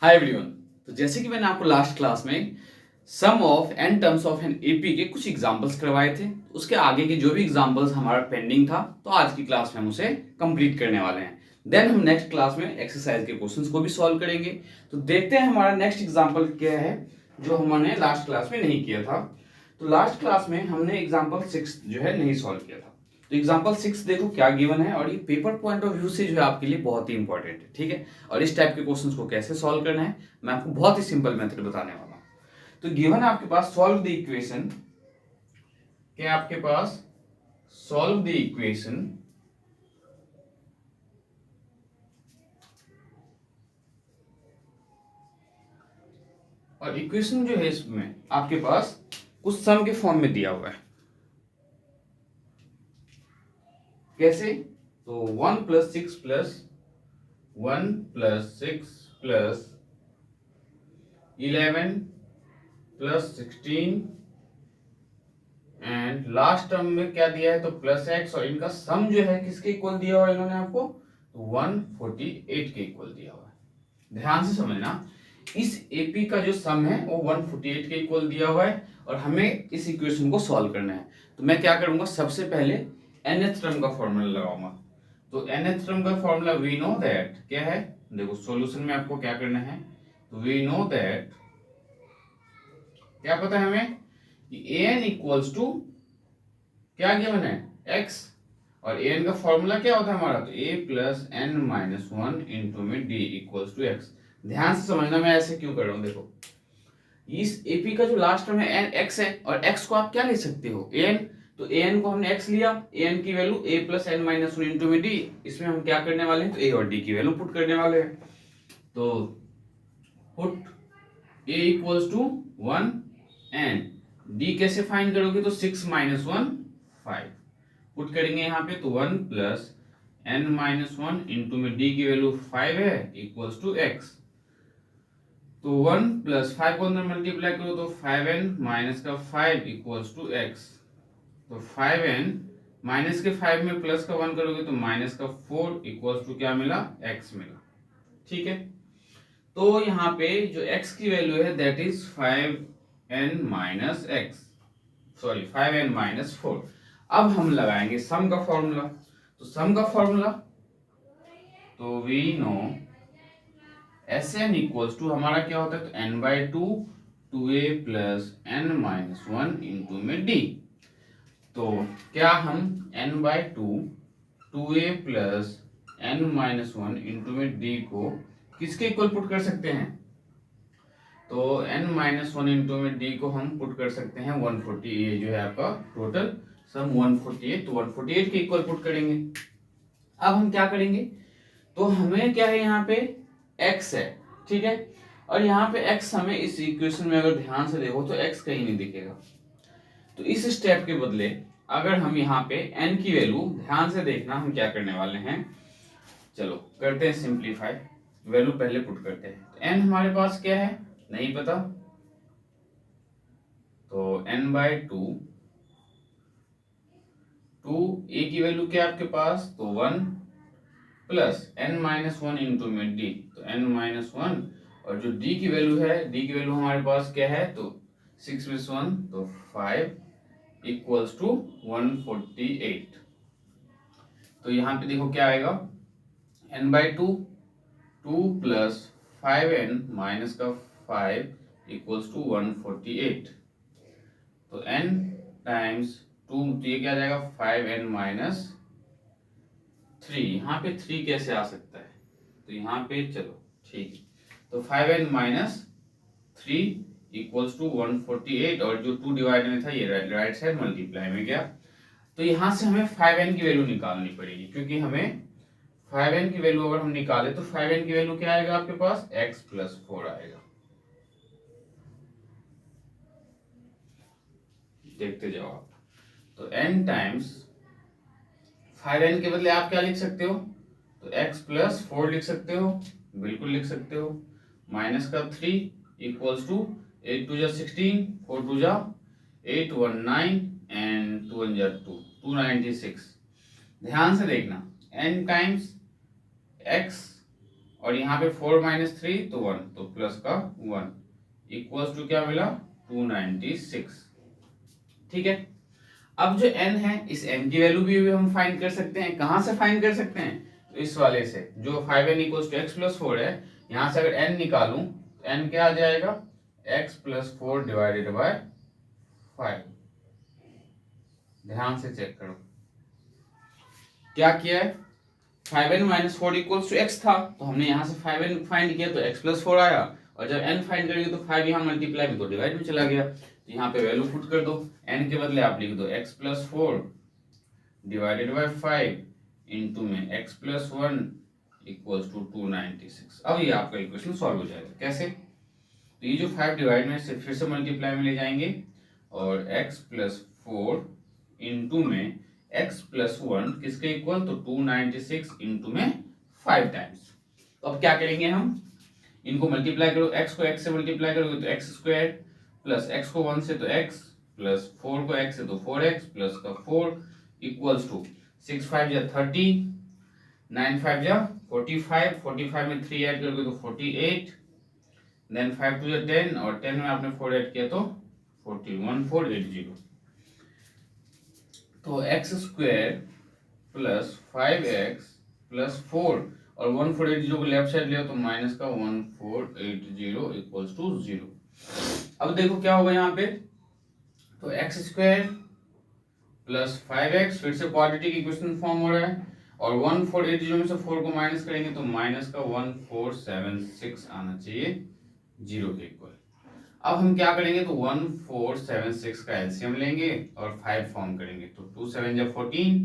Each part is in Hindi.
Hi everyone. तो जैसे कि मैंने आपको लास्ट क्लास में sum of N terms of an AP के कुछ एग्जांपल्स करवाए थे, उसके आगे के जो भी एग्जांपल्स हमारा पेंडिंग था, तो आज की क्लास में हम उसे कंप्लीट करने वाले हैं। देन हम नेक्स्ट क्लास में एक्सरसाइज के क्वेश्चंस को भी सॉल्व करेंगे। तो देखते हैं हमारा नेक्स्ट एग्जाम्पल क्या है जो हमने लास्ट क्लास में नहीं किया था। तो लास्ट क्लास में हमने एग्जाम्पल 6 जो है नहीं सॉल्व किया था। तो एग्जाम्पल 6 देखो क्या गिवन है, और ये पेपर पॉइंट ऑफ व्यू से जो है आपके लिए बहुत ही इंपॉर्टेंट है, ठीक है। और इस टाइप के क्वेश्चंस को कैसे सॉल्व करना है मैं आपको बहुत ही सिंपल मेथड बताने वाला हूँ। तो गिवन है आपके पास सॉल्व द इक्वेशन, क्या आपके पास सॉल्व द इक्वेशन और इक्वेशन जो है इसमें आपके पास कुछ सम के फॉर्म में दिया हुआ है। कैसे? तो 1 + 6 + 1 + 6 + 11 + 16 एंड लास्ट टर्म में क्या दिया है तो +x, और इनका सम जो है किसके इक्वल दिया हुआ है इन्होंने आपको, तो 148 के इक्वल दिया हुआ है। ध्यान से समझना, इस एपी का जो सम है वो 148 के इक्वल दिया हुआ है और हमें इस इक्वेशन को सॉल्व करना है। तो मैं क्या करूंगा, सबसे पहले nth टर्म का फॉर्मूला लगाऊंगा। तो nth टर्म का फॉर्मूला वी नो दैट क्या है, देखो सॉल्यूशन में आपको क्या करना है, तो वी नो दैट क्या पता है हमें कि an इक्वल्स टू क्या गिवन है x, और an का फॉर्मूला क्या होता है हमारा, तो a + n - 1 इंटू में d इक्वल्स टू x। ध्यान से समझना मैं ऐसे क्यों कर रहा हूं। देखो इस एपी का जो लास्ट टर्म है n x है, और x को आप क्या ले सकते हो an, तो an को हमने x लिया, an की वैल्यू a + n - 1 इंटू में d। इसमें हम क्या करने वाले हैं, तो a और d की वैल्यू पुट करने वाले हैं। तो put a equals to 1 and d कैसे फाइंड करोगे, तो 6 - 1 5 पुट करेंगे यहाँ पे, तो 1 + n - 1 इंटू में d की वैल्यू 5 है इक्वल्स टू x। तो 1 + 5 को अंदर मल्टीप्लाई करो तो 5n - 5 इक्वल्स टू x। तो 5n माइनस के 5 में प्लस का 1 करोगे तो -4 इक्वल्स टू क्या मिला, x मिला। ठीक है, तो यहाँ पे जो x की वैल्यू है that is 5n - x, sorry 5n - 4। अब हम लगाएंगे सम का फॉर्मूला। तो सम का फॉर्मूला, तो we know Sn equals to हमारा क्या होता है, तो n/2 2a + n - 1 इंटू में d। तो क्या हम n/2 2a + n - 1 इंटू में d को किसके इक्वल पुट कर सकते हैं, तो n - 1 इंटू में d को हम पुट कर सकते हैं 148, जो है आपका टोटल सम 148, तो 148 के इक्वल पुट करेंगे। अब हम क्या करेंगे, तो हमें क्या है यहाँ पे x है, ठीक है, और यहाँ पे x हमें इस इक्वेशन में अगर ध्यान से देखो तो x कहीं नहीं दिखेगा। तो इस स्टेप के बदले अगर हम यहाँ पे n की वैल्यू, ध्यान से देखना हम क्या करने वाले हैं, चलो करते हैं सिंप्लीफाई, वैल्यू पहले पुट करते हैं। तो n हमारे पास क्या है नहीं पता, तो n/2 a की वैल्यू क्या है आपके पास, तो 1 + n - 1 इंटू में d, तो n - 1, और जो d की वैल्यू है, d की वैल्यू हमारे पास क्या है, तो 6 + 1 तो 5 इक्वल्स टू 148। तो यहाँ पे देखो क्या आएगा, n/2 2 + 5n - 5 इक्वल्स टू 148। तो n टाइम्स 2, तो ये क्या आ जाएगा 5n - 3। यहाँ पे 3 कैसे आ सकता है, तो यहाँ पे चलो ठीक है, तो 5n - 3 इक्वल्स टू 148, और जो 2 डिवाइड में था ये राइट साइड मल्टीप्लाई में गया। तो यहाँ से हमें 5n की वैल्यू निकालनी पड़ेगी, क्योंकि हमें 5n की वैल्यू अगर हम निकाले तो 5n की वैल्यू क्या आएगा आपके पास, x + 4 आएगा। देखते जाओ आप, तो n टाइम्स 5n के बदले आप क्या लिख सकते हो, तो x + 4 लिख सकते हो, बिल्कुल लिख सकते हो, -3 इक्वल्स टू 8 2 16, 4 2 8 1 9 एंड 2 1 2 296। ध्यान से देखना, n टाइम्स x और यहाँ पे 4 माइनस 3 तो 1, तो प्लस का 1 इक्वल्स टू क्या मिला 296। ठीक है, अब जो n है इस n की वैल्यू भी हम फाइंड कर सकते हैं। कहां से फाइंड कर सकते हैं, तो इस वाले से जो 5n equals to x plus 4 है, यहां से अगर n निकालूं तो n क्या आ जाएगा x प्लस 4 डिवाइडेड बाय 5। ध्यान से चेक करो क्या किया है, 5n minus 4 equals to x था, तो हमने यहाँ से 5n फाइंड किया तो x प्लस 4 आया, और जब n फाइंड करेंगे तो 5 यहाँ मल्टीप्लाई में तो डिवाइड में चला गया, तो यहाँ पे वैल्यू पुट कर दो, n के बदले आप लिख दो x plus 4 divided by 5 into में x प्लस 1 इक्वल्स टू 296। अब ये आपका इक्वेशन सॉल्व हो जाएगा। कैसे, तो ये जो 5 डिवाइड में से फिर से मल्टीप्लाई में ले जाएंगे, और x प्लस 4 इंटू में x प्लस 1 किसके इक्वल, तो 296 इंटू में 5 टाइम्स। तो अब क्या करेंगे हम, इनको मल्टीप्लाई करो, x को x से मल्टीप्लाई करोगे तो x स्क्वायर, प्लस x को 1 से तो x, प्लस 4 को x से तो 4x, प्लस का 4 इक्वल्स टू 6 5 जा 30, 9 5 जा 45, 45 में 3 ऐड करोगे तो 48, देन 5 2 जा 10, और 10 में आपने 4 ऐड किया तो 1480। तो x square plus 5x plus 4 और 1480 को लेफ्ट साइड ले तो माइनस का 1480 इक्वल्स टू 0। अब देखो क्या होगा यहाँ पे, तो एक्स स्क्वायर प्लस 5x फिर से क्वाड्रेटिक इक्वेशन फॉर्म हो रहा है, और 1480 में से 4 को माइनस करेंगे तो माइनस का 1476 आना चाहिए 0 के इक्वल। अब हम क्या करेंगे, तो 1476 का एलसीएम लेंगे और 5 फॉर्म करेंगे, तो 2 7 जा 14,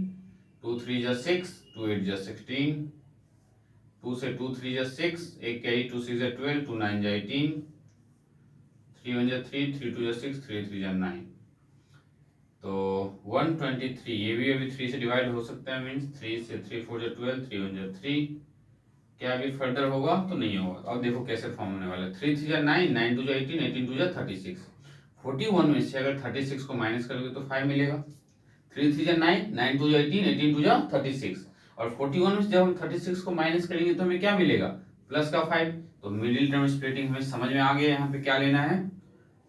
2 3 जा 6, 2 8 जा 16, 2 से 2 3 जा 6, एक कैरी 2 6 जा 12, 2 9 जा 18, 3 1 जा 3, 3 2 जा 6, 3 3 जा 9, तो 123। ये भी अभी 3 से डिवाइड हो सकता है, मीन्स 3 से 3 4 जा 12, 3 1 जा 3, क्या अभी फर्दर होगा तो नहीं होगा। अब देखो कैसे फॉर्म होने वाला है, 3 3 जा 9, 9 2 जा 18, 18 2 जा 36, 41 में से अगर 36 को माइनस करोगे तो 5 मिलेगा, 3 3 जा 9, 9 2 जा 18, 18 2 जा 36, और 41 में से जब हम 36 को माइनस करेंगे तो हमें क्या मिलेगा, प्लस का 5। तो मिडिल टर्म स्प्लिटिंग हमें समझ में आ गया, यहाँ पे क्या लेना है,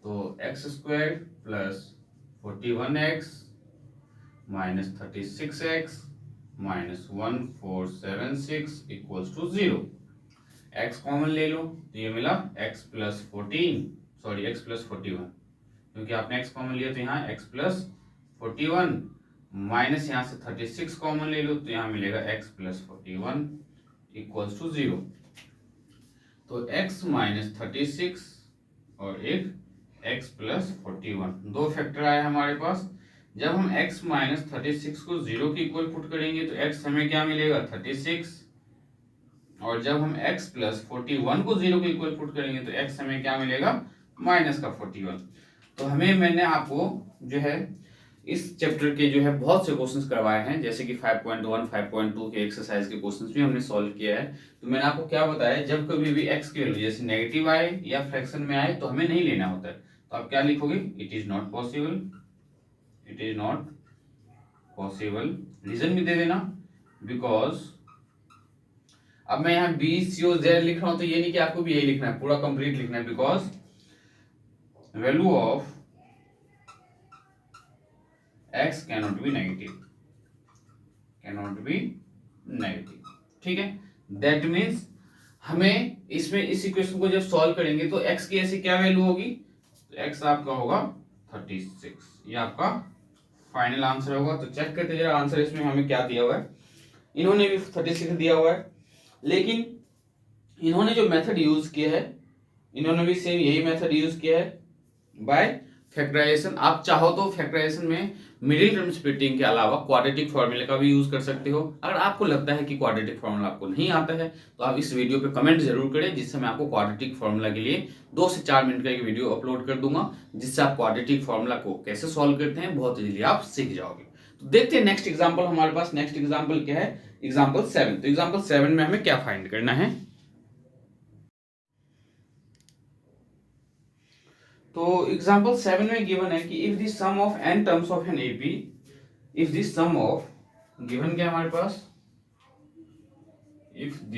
तो x square plus 41x minus 36x minus 1476 equals to 0। x common ले लो तो ये मिला x plus 14, sorry x plus 41, क्योंकि आपने x कॉमन लिया तो यहाँ x प्लस 41 माइनस यहाँ से 36 कॉमन ले लो तो यहाँ मिलेगा x प्लस 41 इक्वल्स टू 0। तो x माइनस 36 और एक x प्लस 41, दो फैक्टर आया हमारे पास। जब हम x माइनस 36 को 0 के इक्वल पुट करेंगे तो x हमें क्या मिलेगा 36, और जब हम x प्लस 41 को 0 के इक्वल पुट करेंगे तो x हमें क्या मिलेगा माइनस का 41। तो हमें, मैंने आपको जो है इस चैप्टर के जो है बहुत से क्वेश्चंस करवाए हैं, जैसे कि 5.1 5.2 के एक्सरसाइज के क्वेश्चंस भी हमने सॉल्व किया है। तो मैंने आपको क्या बताया, जब कभी भी x की वैल्यू जैसे नेगेटिव आए या फ्रैक्शन में आए तो हमें नहीं लेना होता है, तो आप क्या लिखोगे, it is not possible, it is not possible, reason भी दे देना, बिकॉज अब मैं यहाँ बी सी ओ जेड लिख रहा हूं तो ये नहीं कि आपको भी यही लिखना है, पूरा कंप्लीट लिखना है, because value of x cannot be negative, cannot be negative. ठीक है, दैट मीन्स हमें इसमें इस इक्वेशन को जब सॉल्व करेंगे तो x की ऐसी क्या वैल्यू होगी, तो x आपका होगा 36, ये आपका फाइनल आंसर होगा। तो चेक करते जरा आंसर इसमें हमें क्या दिया हुआ है, इन्होंने भी 36 दिया हुआ है, लेकिन इन्होंने जो मेथड यूज किया है, इन्होंने भी सेम यही मेथड यूज किया है बाय फैक्टराइजेशन। आप चाहो तो फैक्टराइजेशन में मिडिल टर्म स्प्लिटिंग के अलावा क्वाड्रेटिक फॉर्मूले का भी यूज कर सकते हो। अगर आपको लगता है कि क्वाड्रेटिक फॉर्मूला आपको नहीं आता है तो आप इस वीडियो पे कमेंट जरूर करें, जिससे मैं आपको क्वाड्रेटिक फॉर्मूला के लिए 2 से 4 मिनट का एक वीडियो अपलोड कर दूंगा, जिससे आप क्वाड्रेटिक फॉर्मूला को कैसे सॉल्व करते हैं बहुत इजीली आप सीख जाओगे। तो देखते हैं नेक्स्ट एग्जाम्पल हमारे पास, नेक्स्ट एग्जाम्पल क्या है, एग्जाम्पल 7। तो एग्जाम्पल 7 में हमें क्या फाइंड करना है, तो एग्जाम्पल 7 में गिवन है कि if the sum of n terms of an AP, if the sum of, given क्या हमारे पास, if the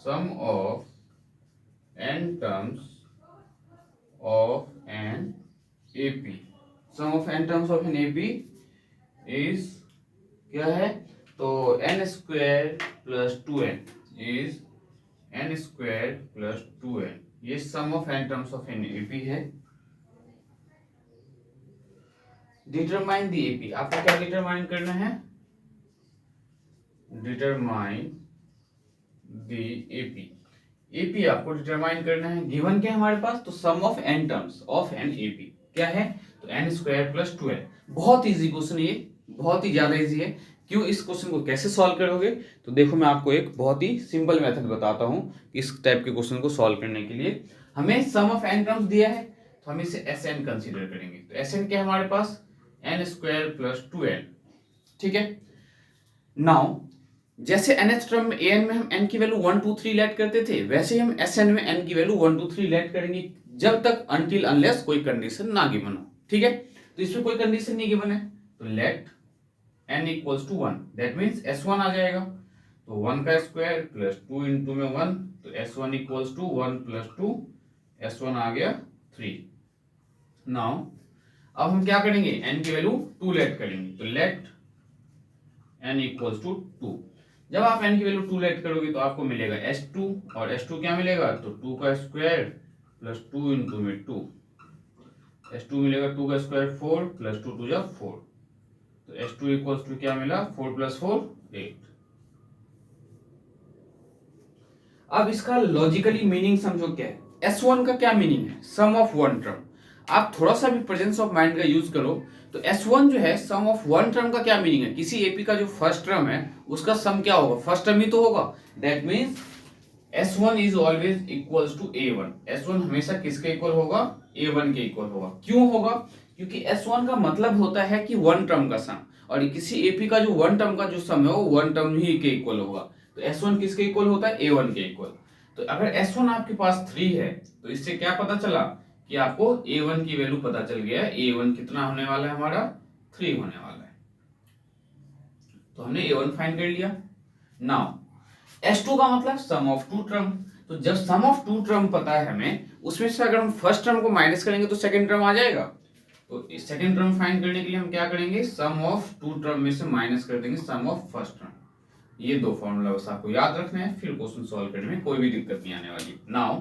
sum of n terms of an AP, sum of n terms of an AP is क्या है, तो n square plus 2n is n square plus 2n, ये sum of n terms of an AP है। डिटरमाइन द एपी, आपको क्या डिटरमाइन करना है, डिटरमाइन द एपी, एपी आपको डिटरमाइन करना है। गिवन क्या है हमारे पास, तो sum of n terms of an AP क्या है, तो n स्क्वायर प्लस 2n। बहुत इजी क्वेश्चन, ये बहुत ही ज्यादा इजी है। क्यों, इस क्वेश्चन को कैसे सॉल्व करोगे, तो देखो मैं आपको एक बहुत ही सिंपल मेथड बताता हूं कि इस टाइप के क्वेश्चन को सॉल्व करने के लिए हमें सम ऑफ n टर्म्स दिया है, तो हम इसे Sn कंसीडर करेंगे। तो Sn क्या है हमारे पास, n स्क्वायर प्लस 2n, ठीक है। नाउ जैसे nth टर्म में an में हम n की वैल्यू 1 2 3 लेट करते थे, वैसे ही हम Sn में n की वैल्यू 1 2 3 लेट करेंगे, जब तक अनटिल अनलेस कोई कंडीशन ना गिवन हो, ठीक है। तो इसमें कोई कंडीशन नहीं गिवन है, तो let n equals to 1, that means S1 आ जाएगा। तो 1 का स्क्वायर प्लस 2 इंटू में 1, तो S1 equals to 1 plus 2, S1 आ गया 3। नाउ अब हम क्या करेंगे, n की वैल्यू 2 लेट करेंगे, तो लेट n इक्वल्स टू 2। जब आप n की वैल्यू 2 लेट करोगे तो आपको मिलेगा S2, और S2 क्या मिलेगा, तो 2 का स्क्वायर प्लस 2 इंटू में 2, S2 मिलेगा 2 का स्क्वायर 4 प्लस 2 2 जा 4, तो S2 इक्वल्स टू क्या मिला, 4 प्लस 4 8। अब इसका लॉजिकली मीनिंग समझो क्या है। S1 का क्या मीनिंग है, सम ऑफ वन टर्म। आप थोड़ा सा भी प्रेजेंस ऑफ माइंड का यूज करो, तो S1 जो है सम ऑफ वन टर्म का क्या मीनिंग है, किसी एपी का जो फर्स्ट टर्म है उसका सम क्या होगा, फर्स्ट टर्म ही तो होगा। That means S1 is always equals to A1, S1 हमेशा किसके इक्वल होगा, A1 के इक्वल होगा। क्यों होगा, क्योंकि S1 का मतलब होता है कि वन टर्म का सम, और किसी एपी का जो वन टर्म का जो सम है वो वन टर्म ही के इक्वल होगा। तो S1 किसके इक्वल होता है, A1 के इक्वल। तो अगर S1 आपके पास 3 है, तो इससे क्या पता चला कि आपको A1 की वैल्यू पता चल गया है। A1 कितना होने वाला है हमारा, 3 होने वाला है। तो हमने A1 फाइंड कर लिया। नाउ S2 का मतलब सम ऑफ टू टर्म, तो जब सम ऑफ टू टर्म पता है हमें, उसमें से अगर हम फर्स्ट टर्म को माइनस करेंगे तो सेकंड टर्म आ जाएगा। तो सेकंड टर्म फाइंड करने के लिए हम क्या करेंगे, सम ऑफ टू टर्म में से माइनस कर देंगे सम ऑफ फर्स्ट टर्म। ये दो फॉर्मूला बस आपको याद रखना है, फिर क्वेश्चन सॉल्व करने में कोई भी दिक्कत नहीं आने वाली। नाउ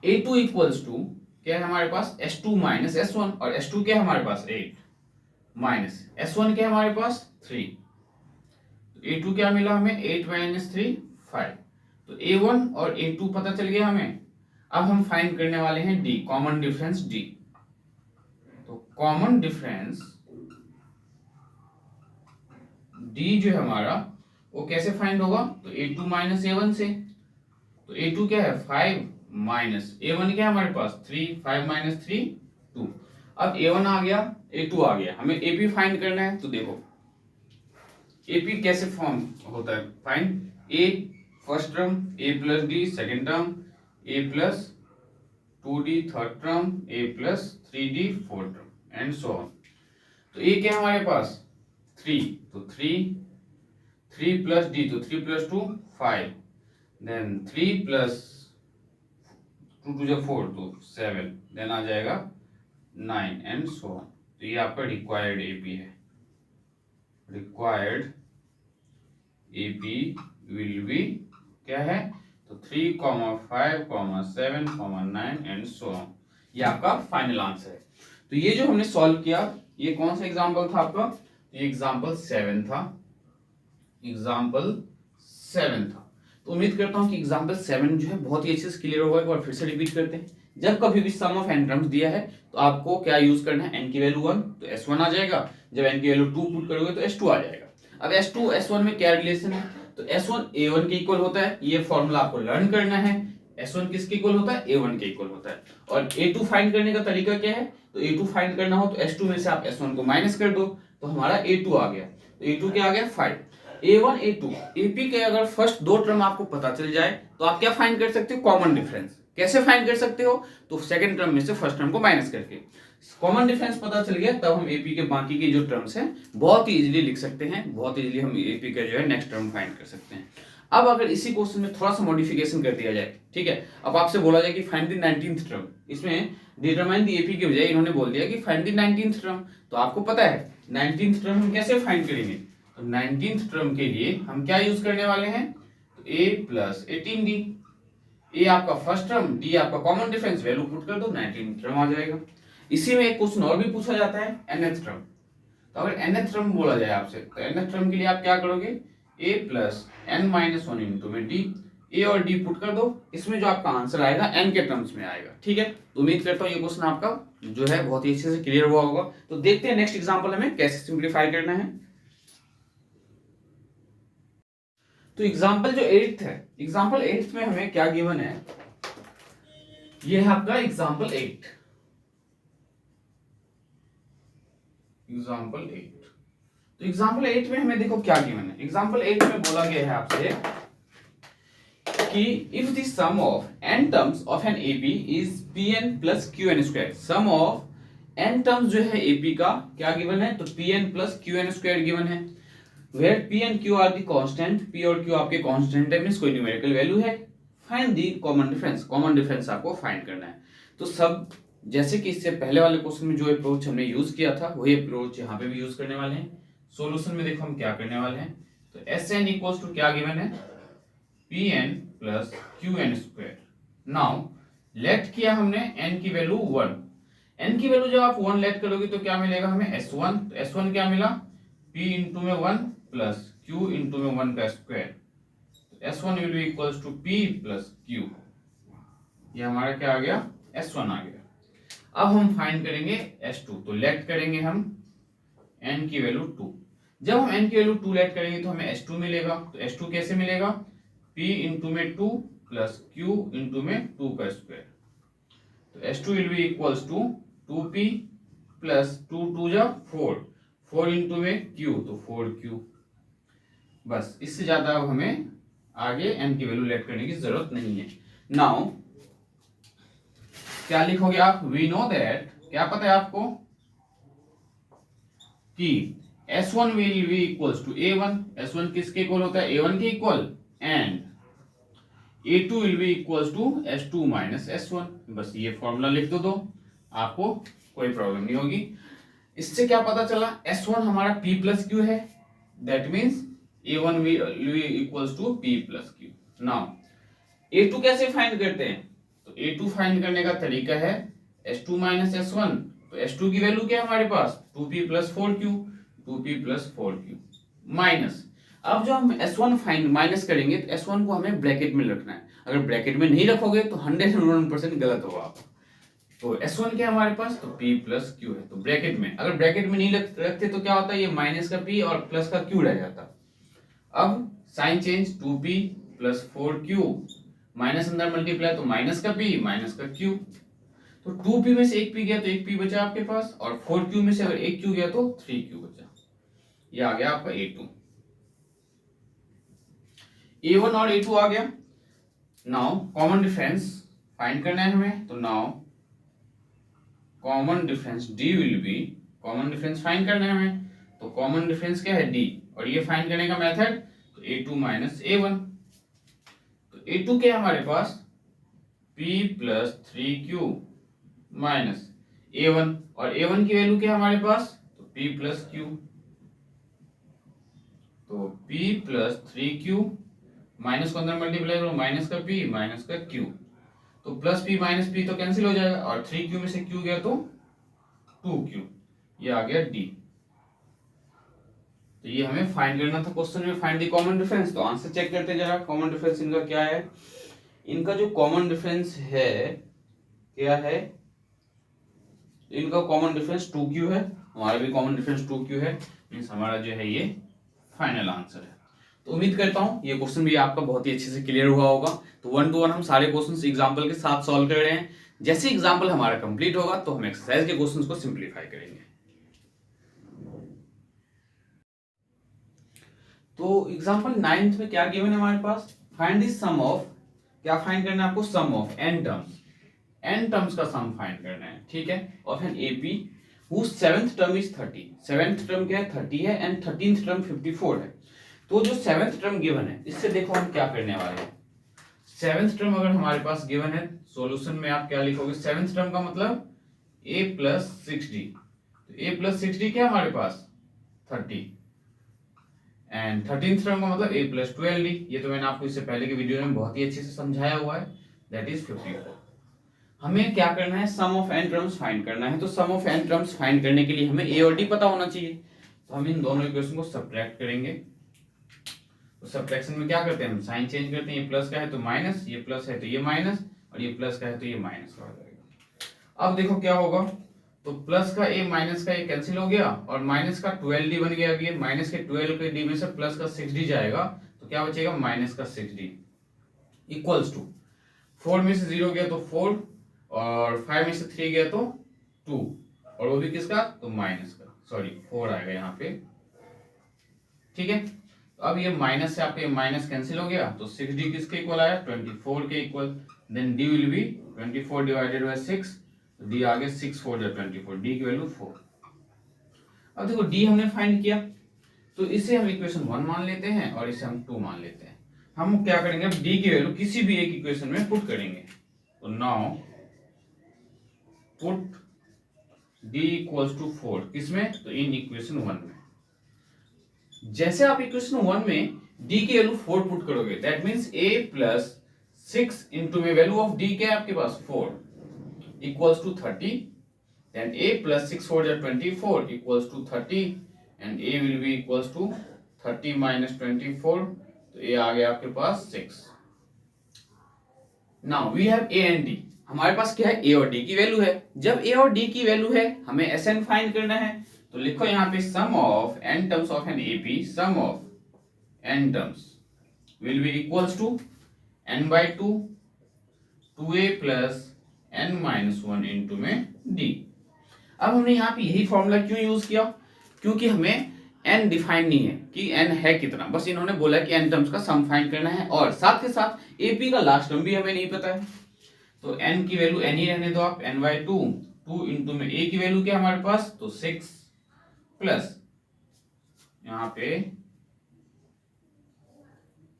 A2 इक्वल्स टू क्या है हमारे पास, S2 माइनस S1, और S2 क्या है हमारे पास 8 माइनस S1 क्या है हमारे पास 3। तो A2 क्या मिला हमें, 8 माइनस 3 5। तो A1 और A2 पता चल गया हमें। अब हम फाइंड करने वाले हैं D, कॉमन डिफरेंस D। तो कॉमन डिफरेंस D जो है हमारा वो कैसे फाइंड होगा, तो A2 माइनस A1 से। तो A2 क्या है 5 माइनस A1 क्या है हमारे पास 3, 5 माइनस 3 2। अब A1 आ गया, A2 आ गया, हमें AP फाइंड करना है। तो देखो AP कैसे फॉर्म होता है, find A first term, A plus D second term, A plus 2D third term, A plus 3D fourth term and so on. तो A क्या है हमारे पास 3, तो 3 प्लस D, तो 3 प्लस 2 5, देन 3 प्लस 2 2 जा 4, तो 7, देन आ जाएगा 9 एंड सो ऑन। तो ये आपका रिक्वायर्ड AP है। रिक्वायर्ड AP विल बी क्या है, तो 3, 5, 7, 9 एंड सो ऑन। ये आपका फाइनल आंसर है। तो ये जो हमने सॉल्व किया, ये कौन सा एग्जांपल था आपका, ये एग्जांपल 7 था, एग्जांपल 7 था। तो उम्मीद करता हूं कि एग्जांपल 7 जो है बहुत ही अच्छे से क्लियर होगा। एक बार फिर से रिपीट करते हैं। जब कभी भी सम ऑफ n टर्म्स दिया है तो आपको क्या यूज करना है, n की वैल्यू 1 तो S1 आ जाएगा, जब n की वैल्यू 2 पुट करोगे तो S2 आ जाएगा। अब S2 S1 में क्या रिलेशन है, तो S1 A1 के इक्वल होता है, ये फॉर्मूला आपको लर्न करना है। S1 किसके इक्वल होता है, A1 के इक्वल होता है। और A2 फाइंड करने का तरीका क्या है, तो A2 फाइंड करना हो तो S2 में से आप S1 को माइनस कर दो, तो हमारा A2 आ गया। तो A2 क्या आ गया 5। A1 A2 AP के अगर फर्स्ट दो टर्म आपको पता चल जाए तो आप क्या फाइंड कर सकते हो, कॉमन डिफरेंस। कैसे फाइंड कर सकते हो, तो सेकंड टर्म में से फर्स्ट टर्म को माइनस करके। कॉमन डिफरेंस पता चल गया, तब हम AP के बाकी के जो टर्म्स हैं बहुत ही इजीली लिख सकते हैं, बहुत इजीली हम AP का जो है नेक्स्ट टर्म फाइंड कर सकते हैं। अब अगर इसी क्वेश्चन में थोड़ा सा मॉडिफिकेशन कर दिया जाए, ठीक है, अब आपसे बोला जाए कि फाइंड द 19th टर्म, इसमें डिटरमाइन द एपी के बजाय इन्होंने बोल दिया कि फाइंड द 19th टर्म। तो आपको पता है 19th टर्म हम कैसे फाइंड करेंगे, तो 19th टर्म के लिए हम क्या यूज करने वाले हैं, तो a प्लस 18d, ए आपका फर्स्ट टर्म, डी आपका कॉमन डिफरेंस, वैल्यू पुट कर दो 19th टर्म आ जाएगा। इसी में एक क्वेश्चन और भी पूछा जाता है nth टर्म। तो अगर nth टर्म बोला जाए आपसे, तो nth टर्म के लिए आप क्या करोगे, a plus n minus one into में d, a और d पुट कर दो, इसमें जो आपका आंसर आएगा n के टर्म्स में आएगा, ठीक है। तो उम्मीद करता हूँ ये क्वेश्चन आपका जो है बहुत ही अच्छे से क्लियर हुआ होगा। तो देखते हैं नेक्स्ट एग्जांपल हमें कैसे सिंप्लीफाई करना है। तो एग्जांपल जो 8th है, एग्जांपल 8th में हमें क्या गिवन है, ये है आपका एग्जांपल 8, एग्जांपल 8। तो एग्जांपल 8 में हमें देखो क्या गिवन है, एग्जांपल 8 में बोला गया है आपसे कि if the sum of n terms of an AP is pn plus qn square, sum of n terms जो है एपी का क्या गिवन है, तो pn plus qn square given है, where p and q are the constant, p और q आपके कांस्टेंट है, मींस कोई न्यूमेरिकल वैल्यू है, find the common difference, common difference आपको फाइंड करना है। तो सब जैसे कि इससे पहले वाले क्वेश्चन में जो अप्रोच हमने यूज किया था वही अप्रोच यहाँ पे भी यूज करने वाले हैं। सॉल्यूशन में देखो हम क्या करने वाले हैं, तो Sn इक्वल्स टू क्या गिवन है, Pn plus Qn square. Now let किया हमने n की वैल्यू 1, n की वैल्यू जब आप 1 लेट करोगे तो क्या मिलेगा हमें S1, तो S1 क्या मिला, P इंटू में 1 प्लस Q इंटू में 1 का स्क्वायर, तो S1 will be equals to P plus Q, ये हमारा क्या आ गया, S1 आ गया। अब हम फाइंड करेंगे S2, तो लेट करेंगे हम n की वैल्यू 2, जब हम n की वैल्यू 2 लेट करेंगे तो हमें S2 मिलेगा, तो S2 कैसे मिलेगा, P इंटू में 2 प्लस Q इंटू में 2 का स्क्वायर, तो S2 will be equals to 2P plus 2 जा 4 इंटू में Q, तो 4Q। बस इससे ज्यादा अब हमें आगे n की वैल्यू लेट करने की जरूरत नहीं है। नाउ क्या लिखोगे आप, वी नो दैट, क्या पता है आपको कि S1 will be equals to A1, S1 किसके इक्वल होता है, A1 के equal, and A2 will be equals to S2 minus S1। बस ये फॉर्मूला लिख दो आपको कोई प्रॉब्लम नहीं होगी। इससे क्या पता चला, S1 हमारा P प्लस Q है, that means A1 will be equals to P plus Q। Now A2 कैसे फाइंड करते हैं, तो A2 फाइंड करने का तरीका है S2 माइनस S1, तो S2 की वैल्यू क्या है हमारे पास, 2P plus 4Q, 2P plus 4Q minus, अब जो हम S1 फाइंड माइनस करेंगे तो S1 को हमें ब्रैकेट में रखना है, अगर ब्रैकेट में नहीं रखोगे तो 101% गलत होगा आपका। तो S1 क्या है हमारे पास, तो P प्लस Q है, तो ब्रैकेट में, अगर ब्रैकेट में नहीं रखते तो क्या होता है, ये माइनस का P और प्लस का Q रह जाता। अब sign change, 2P plus 4Q minus अंदर मल्टीप्लाई, तो माइनस का P माइनस का Q, तो 2P में से एक P गया तो एक P बचा आपके पास, और 4Q में से अगर एक Q गया तो 3Q बचा, ये आ गया आपका A2। A1 और A2 आ गया। नाउ कॉमन डिफरेंस फाइंड करना है हमें, तो now common difference D will B, common difference find करना है हमें, तो कॉमन डिफरेंस क्या है D, और ये फाइंड करने का मेथड, तो A2 माइनस A1, तो A2 क्या है हमारे पास, P plus 3Q minus A1, और A1 की वैल्यू क्या है हमारे पास, तो P प्लस Q, तो P प्लस 3Q माइनस को अंदर मल्टीप्लाई करो, माइनस का P माइनस का Q, तो प्लस P माइनस P तो कैंसिल हो जाएगा, और 3Q में से Q गया तो 2Q, ये आ गया D। तो ये हमें फाइंड करना था क्वेश्चन में, फाइंड द कॉमन डिफरेंस। तो आंसर चेक करते जरा, कॉमन डिफरेंस इनका क्या है, इनका जो कॉमन डिफरेंस है क्या है, इनका कॉमन डिफरेंस 2Q है, हमारा भी कॉमन डिफरेंस 2Q है, मींस हमारा जो है ये फाइनल आंसर है। तो उम्मीद करता हूं ये क्वेश्चन भी आपका बहुत ही अच्छे से क्लियर हुआ होगा। तो 1 to 1 हम सारे क्वेश्चंस एग्जांपल के साथ सॉल्व कर रहे हैं, जैसे एग्जांपल हमारा कंप्लीट होगा तो हम एक्सरसाइज के क्वेश्चंस को सिंपलीफाई करेंगे। तो एग्जांपल 9th में क्या गिवन है हमारे पास, फाइंड द सम ऑफ, क्या फाइंड करना है आपको, sum of n terms, n terms का सम फाइंड करना है, ठीक है, of an AP whose 7th term is 30, 7th term क्या है 30 है, एंड 13th टर्म 54 है। तो जो सेवेंथ टर्म गिवन है इससे देखो हम क्या करने वाले हैं। सेवेंथ टर्म अगर हमारे पास गिवन है सॉल्यूशन में आप क्या लिखोगे, सेवेंथ टर्म का मतलब a प्लस 6d, तो a प्लस 6d क्या हमारे पास 30, एंड 13th टर्म का मतलब a प्लस 12d, ये तो मैंने आपको इससे पहले के वीडियो में बहुत ही अच्छे से समझाया हुआ है, दैट इज 54। हमें क्या करना है, सम ऑफ n टर्म्स फाइंड करना है। तो sum of n terms find करने के लिए हमें a और d पता होना चाहिए, तो हम इन दोनों इक्वेशन को सब्ट्रैक्ट करेंगे। तो सब्ट्रैक्शन में क्या करते हैं, हम साइन चेंज करते हैं, ये प्लस का है तो माइनस, ये प्लस है तो ये माइनस, और ये प्लस का है तो ये माइनस का हो जाएगा। अब देखो क्या होगा, तो प्लस का a माइनस का ये कैंसिल हो गया और माइनस का 12d बन गया। अभी माइनस के 12 के d में से प्लस का 6d जाएगा तो क्या बचेगा, माइनस का 6d इक्वल्स टू 4 में से 0 गया तो 4 और 5 में से 3 गया तो 2, और वो भी किसका, तो माइनस का, सॉरी 4 आएगा यहाँ पे, ठीक है। तो अब ये माइनस से आपके माइनस कैंसिल हो गया तो 6d किसके इक्वल आया, 24 के equal, then d will be 24 divided by 6, तो d आ गया 6 4 24, d की वैल्यू 4। अब देखो d हमने फाइंड किया तो इसे हम इक्वेशन 1 मान लेते हैं और इसे हम 2 मान लेते हैं। हम क्या करेंगे, अब d की वैल्यू किसी भी एक इक्वेशन में पुट करेंगे। तो now put d equals to 4 किसमें, तो इन इक्वेशन 1 में। जैसे आप इक्वेशन 1 में d की वैल्यू 4 पुट करोगे, that means a plus 6 into में वैल्यू ऑफ d क्या है आपके पास 4 equals to 30, then a plus 6 4 24 equals to 30 and a will be equals to 30 minus 24, तो a आ गया आपके पास 6। Now we have a and d, हमारे पास क्या है, a और d की वैल्यू है। जब a और d की वैल्यू है हमें Sn फाइंड करना है, तो लिखो यहाँ पे sum of n terms of an AP, sum of n terms will be equals to n by 2 2a plus n minus 1 into में d। अब हमने यहाँ पे यही फॉर्मूला क्यों यूज किया, क्योंकि हमें n डिफाइन नहीं है कि n है कितना, बस इन्होंने बोला कि n टर्म्स का सम फाइंड करना है और साथ के साथ AP का लास्ट टर्म भी हमें नहीं पता है। तो n की वैल्यू n ही रहने दो आप, n बाई 2 2 इंटू में a की वैल्यू क्या हमारे पास, तो 6 प्लस यहाँ पे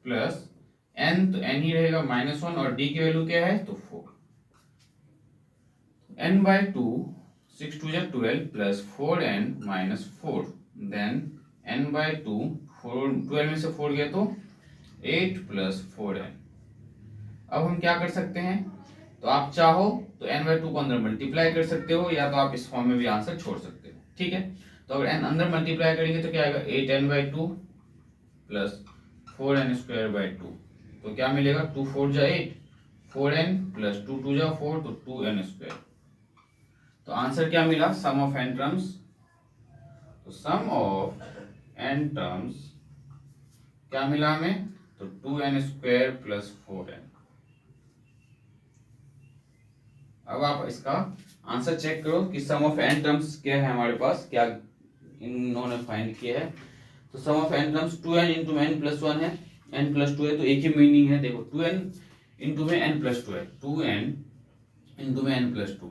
प्लस n, तो n ही रहेगा माइनस 1 और d की वैल्यू क्या है, तो 4, n बाई 2 6 2 जा 12 plus 4n minus 4, then n by 2 12 में से 4 गया तो 8 प्लस 4n। अब हम क्या कर सकते हैं, तो आप चाहो तो n बाई 2 को अंदर मल्टीप्लाई कर सकते हो, या तो आप इस फॉर्म में भी आंसर छोड़ सकते हो, ठीक है। तो अगर n अंदर मल्टीप्लाई करेंगे तो क्या आएगा, 8n by 2 plus 4n square by 2, तो क्या मिलेगा, 2 4 जा 8 4n प्लस 2 2 जा 4, तो 2n स्क्वायर। तो आंसर क्या मिला, सम ऑफ n टर्म्स, तो सम ऑफ n टर्म्स क्या मिला हमें, तो 2n स्क्वायर प्लस 4n। अब आप इसका आंसर चेक करो कि सम ऑफ n टर्म्स क्या है हमारे पास, क्या इन्होंने फाइंड किया है। तो sum of n terms 2n into में n प्लस 1 है, n प्लस 2 है तो एक ही मीनिंग है, देखो 2n इंटू में n प्लस 2 है, 2n इंटू में n प्लस 2।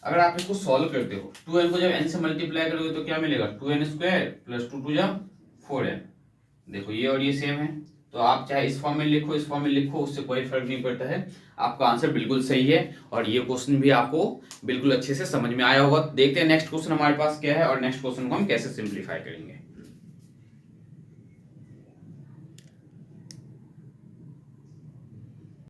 अगर आप इसको सॉल्व करते हो 2n को जब n से मल्टीप्लाई करोगे तो क्या मिलेगा, 2n स्क्वायर प्लस 2 2 जा 4n। देखो ये और ये सेम है, तो आप चाहे इस फॉर्म में लिखो इस फॉर्म में लिखो, उससे कोई फर्क नहीं पड़ता है, आपका आंसर बिल्कुल सही है और ये क्वेश्चन भी आपको बिल्कुल अच्छे से समझ में आया होगा। देखते हैं नेक्स्ट क्वेश्चन हमारे पास क्या है और नेक्स्ट क्वेश्चन को हम कैसे सिंप्लीफाई करेंगे।